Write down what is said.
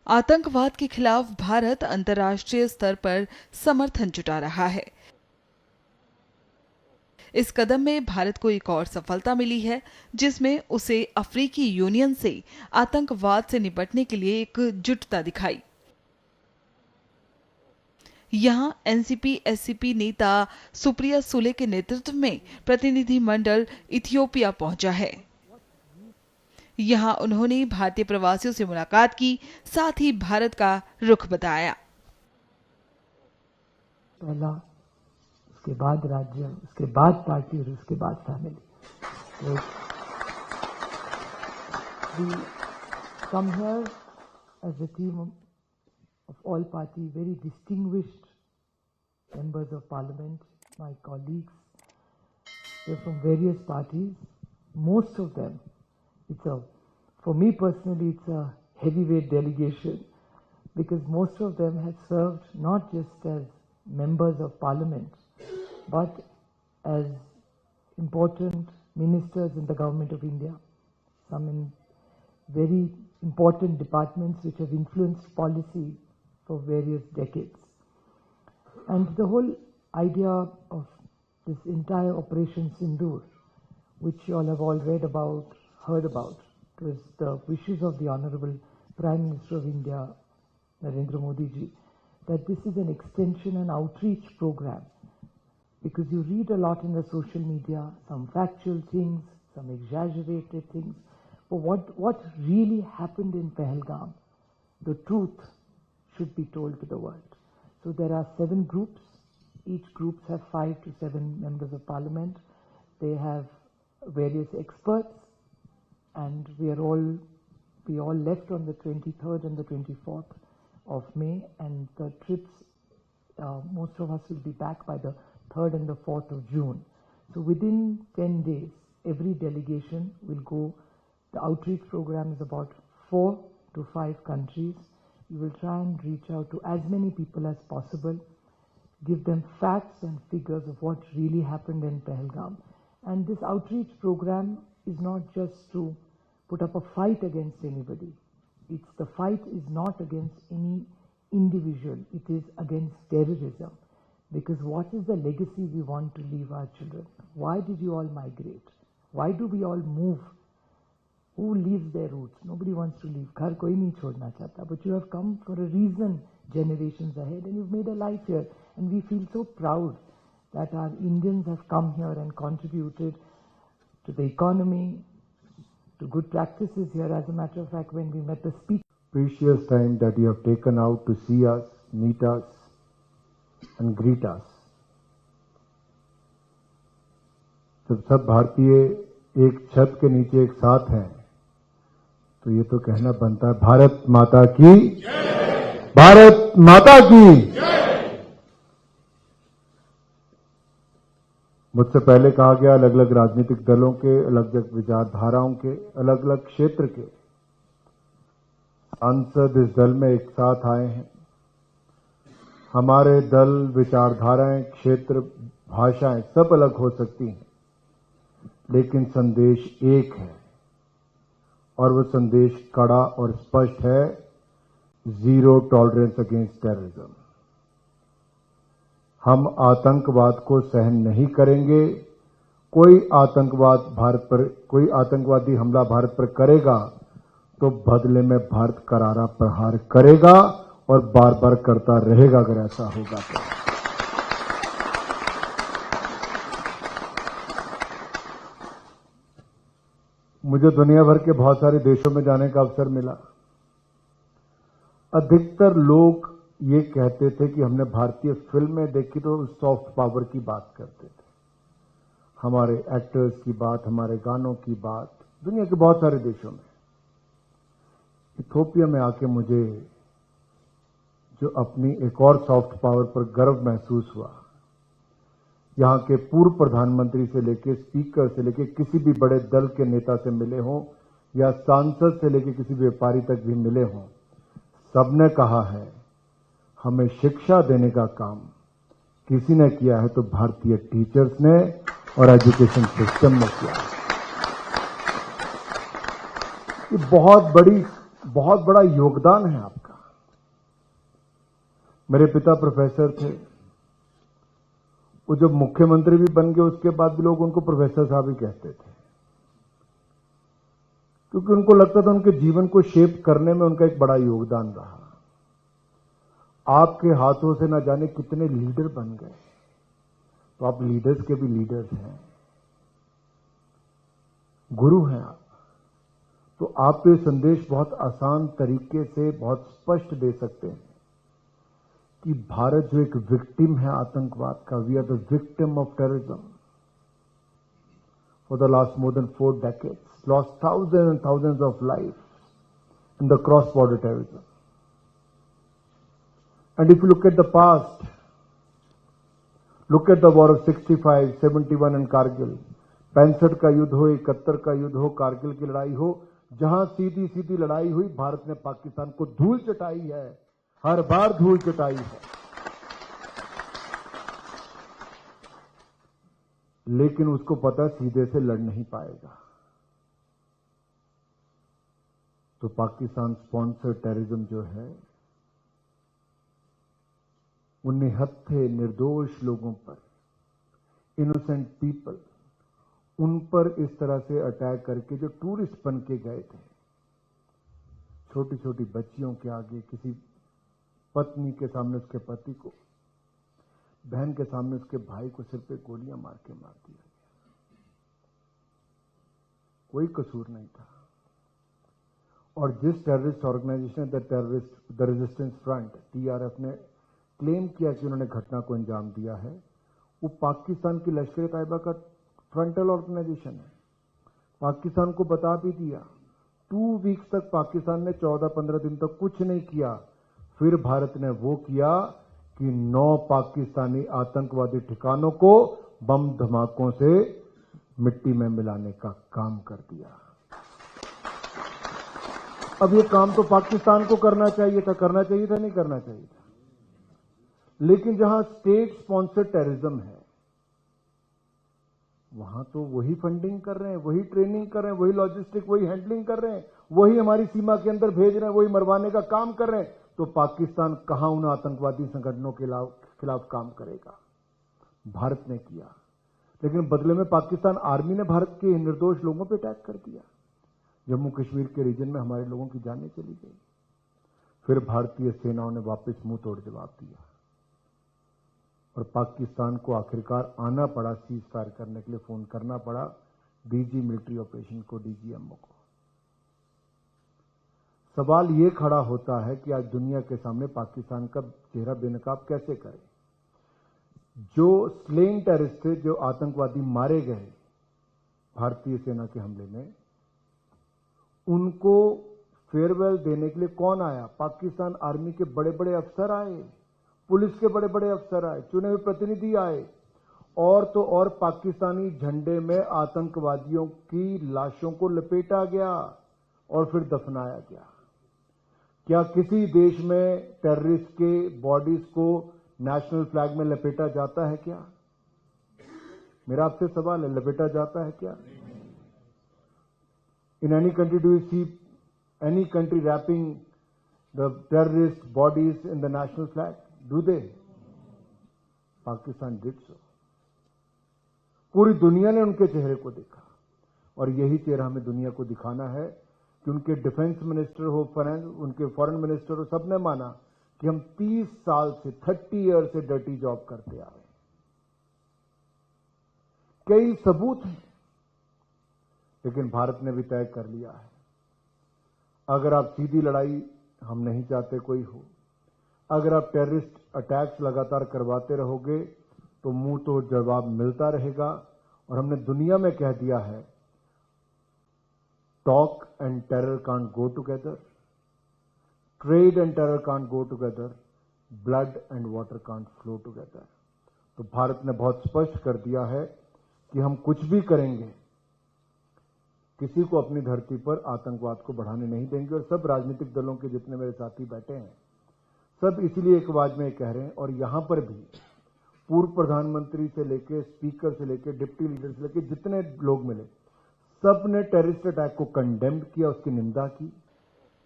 आतंकवाद के खिलाफ भारत अंतर्राष्ट्रीय स्तर पर समर्थन जुटा रहा है। इस कदम में भारत को एक और सफलता मिली है, जिसमें उसे अफ्रीकी यूनियन से आतंकवाद से निपटने के लिए एकजुटता दिखाई। यहां एनसीपी-एससीपी नेता सुप्रिया सुले के नेतृत्व में प्रतिनिधिमंडल इथियोपिया पहुंचा है। यहां उन्होंने भारतीय प्रवासियों से मुलाकात की, साथ ही भारत का रुख बताया। पहला, उसके बाद राज्य, उसके बाद पार्टी और उसके बाद family. We come here as a team of all party, very distinguished members of parliament, my colleagues. They're from various parties. Most of them, for me personally, it's a heavyweight delegation because most of them have served not just as members of parliament, but as important ministers in the government of India, some in very important departments which have influenced policy for various decades. And the whole idea of this entire Operation Sindoor, which you all have all read about, heard about, was the wishes of the Honorable Prime Minister of India, Narendra Modi ji, that this is an extension and outreach program. Because you read a lot in the social media, some factual things, some exaggerated things, but what really happened in Pahalgam, the truth should be told to the world. So there are 7 groups. Each group have 5 to 7 members of parliament. They have various experts, and we all left on the 23rd and the 24th of May, and the trips, most of us will be back by the 3rd and the 4th of June. So within 10 days, every delegation will go. The outreach program is about 4 to 5 countries. You will try and reach out to as many people as possible, give them facts and figures of what really happened in Pahalgam. And this outreach program is not just to put up a fight against anybody. The fight is not against any individual. It is against terrorism. Because what is the legacy we want to leave our children? Why did you all migrate? Why do we all move? Who leaves their roots? Nobody wants to leave. Ghar koi nahi chhodna chahta. But you have come for a reason generations ahead, and you've made a life here. And we feel so proud that our Indians have come here and contributed to the economy, to good practices here. As a matter of fact, when we met the speaker, precious time that you have taken out to see us, meet us, and greet us. जब सब भारतीय एक छत के नीचे एक साथ हैं, तो ये तो कहना बनता है, भारत माता की जय, भारत माता की जय। मुझसे पहले कहा गया, अलग अलग राजनीतिक दलों के, अलग अलग विचारधाराओं के, अलग अलग क्षेत्र के सांसद इस दल में एक साथ आए हैं। हमारे दल, विचारधाराएं, क्षेत्र, भाषाएं सब अलग हो सकती हैं, लेकिन संदेश एक है, और वो संदेश कड़ा और स्पष्ट है, जीरो टॉलरेंस अगेंस्ट टेररिज्म। हम आतंकवाद को सहन नहीं करेंगे। कोई आतंकवादी हमला भारत पर करेगा तो बदले में भारत करारा प्रहार करेगा और बार बार करता रहेगा अगर ऐसा होगा तो। मुझे दुनिया भर के बहुत सारे देशों में जाने का अवसर मिला। अधिकतर लोग ये कहते थे कि हमने भारतीय फिल्में देखी तो सॉफ्ट पावर की बात करते थे, हमारे एक्टर्स की बात, हमारे गानों की बात, दुनिया के बहुत सारे देशों में। इथियोपिया में आके मुझे जो अपनी एक और सॉफ्ट पावर पर गर्व महसूस हुआ, यहां के पूर्व प्रधानमंत्री से लेकर स्पीकर से लेकर किसी भी बड़े दल के नेता से मिले हों या सांसद से लेकर किसी व्यापारी तक भी मिले हों, सबने कहा है हमें शिक्षा देने का काम किसी ने किया है तो भारतीय टीचर्स ने और एजुकेशन सिस्टम ने किया है। ये बहुत बड़ा योगदान है आपका। मेरे पिता प्रोफेसर थे, वो जब मुख्यमंत्री भी बन गए उसके बाद भी लोग उनको प्रोफेसर साहब ही कहते थे, क्योंकि उनको लगता था उनके जीवन को शेप करने में उनका एक बड़ा योगदान रहा। आपके हाथों से ना जाने कितने लीडर बन गए, तो आप लीडर्स के भी लीडर्स हैं, गुरु हैं आप। तो आप ये संदेश बहुत आसान तरीके से बहुत स्पष्ट दे सकते हैं कि भारत जो एक विक्टिम है आतंकवाद का, we are the victim of terrorism for the last more than 4 decades, lost thousands and thousands of lives in the cross-border terrorism. And if you look at the past, look at the war of 65, 71 and Kargil, 65 का युद्ध हो, 71 का युद्ध हो, कारगिल की लड़ाई हो, जहां सीधी सीधी लड़ाई हुई, भारत ने पाकिस्तान को धूल चटाई है, हर बार धूल चटाई है। लेकिन उसको पता सीधे से लड़ नहीं पाएगा, तो पाकिस्तान स्पॉन्सर टेररिज्म जो है, वो निहत्थे निर्दोष लोगों पर, इनोसेंट पीपल, उन पर इस तरह से अटैक करके जो टूरिस्ट बन के गए थे, छोटी छोटी बच्चियों के आगे, किसी पत्नी के सामने उसके पति को, बहन के सामने उसके भाई को सिर पे गोलियां मार दिया गया। कोई कसूर नहीं था। और जिस terrorist organisation the resistance front TRF ने क्लेम किया कि उन्होंने घटना को अंजाम दिया है, वो पाकिस्तान की लश्कर ए तैयबा का फ्रंटल ऑर्गेनाइजेशन है। पाकिस्तान को बता भी दिया। 2 वीक्स तक पाकिस्तान ने 14-15 दिन तक कुछ नहीं किया। फिर भारत ने वो किया कि 9 पाकिस्तानी आतंकवादी ठिकानों को बम धमाकों से मिट्टी में मिलाने का काम कर दिया। अब ये काम तो पाकिस्तान को करना चाहिए था, नहीं करना चाहिए था। लेकिन जहां स्टेट स्पॉन्सर्ड टेररिज्म है, वहां तो वही फंडिंग कर रहे हैं, वही ट्रेनिंग कर रहे हैं, वही लॉजिस्टिक, वही हैंडलिंग कर रहे हैं, वही हमारी सीमा के अंदर भेज रहे हैं, वही मरवाने का काम कर रहे हैं। तो पाकिस्तान कहां उन आतंकवादी संगठनों के खिलाफ काम करेगा? भारत ने किया, लेकिन बदले में पाकिस्तान आर्मी ने भारत के निर्दोष लोगों पर अटैक कर दिया। जम्मू कश्मीर के रीजन में हमारे लोगों की जानें चली गई। फिर भारतीय सेनाओं ने वापस मुंह तोड़ जवाब दिया और पाकिस्तान को आखिरकार आना पड़ा, सीज फायर करने के लिए फोन करना पड़ा डीजी मिलिट्री ऑपरेशन को, DGMO को। सवाल ये खड़ा होता है कि आज दुनिया के सामने पाकिस्तान का चेहरा बेनकाब कैसे करें? जो स्लेइंग टेररिस्ट थे, जो आतंकवादी मारे गए भारतीय सेना के हमले में, उनको फेयरवेल देने के लिए कौन आया? पाकिस्तान आर्मी के बड़े बड़े अफसर आए, पुलिस के बड़े बड़े अफसर आए, चुने हुए प्रतिनिधि आए, और तो और पाकिस्तानी झंडे में आतंकवादियों की लाशों को लपेटा गया और फिर दफनाया गया। क्या किसी देश में टेररिस्ट के बॉडीज को नेशनल फ्लैग में लपेटा जाता है क्या? मेरा आपसे सवाल है, लपेटा जाता है क्या? In any country do you see any country wrapping the terrorist bodies in the national flag? Do they? Pakistan did so. पूरी दुनिया ने उनके चेहरे को देखा, और यही चेहरा हमें दुनिया को दिखाना है कि उनके डिफेंस मिनिस्टर हो, उनके फॉरेन मिनिस्टर हो, सबने माना कि हम 30 साल से 30 ईयर से डर्टी जॉब करते आ रहे हैं। कई सबूत हैं, लेकिन भारत ने भी तय कर लिया है, अगर आप सीधी लड़ाई हम नहीं चाहते कोई हो, अगर आप टेररिस्ट अटैक्स लगातार करवाते रहोगे तो मुंह तो जवाब मिलता रहेगा। और हमने दुनिया में कह दिया है, talk and terror can't go together, trade and terror can't go together, blood and water can't flow together. तो भारत ने बहुत स्पष्ट कर दिया है कि हम कुछ भी करेंगे, किसी को अपनी धरती पर आतंकवाद को बढ़ाने नहीं देंगे। और सब राजनीतिक दलों के जितने मेरे साथी बैठे हैं, सब इसीलिए एक आवाज में कह रहे हैं। और यहां पर भी पूर्व प्रधानमंत्री से लेकर स्पीकर से लेकर डिप्टी लीडर से लेकर जितने लोग मिले, सब ने टेररिस्ट अटैक को कंडेम किया, उसकी निंदा की।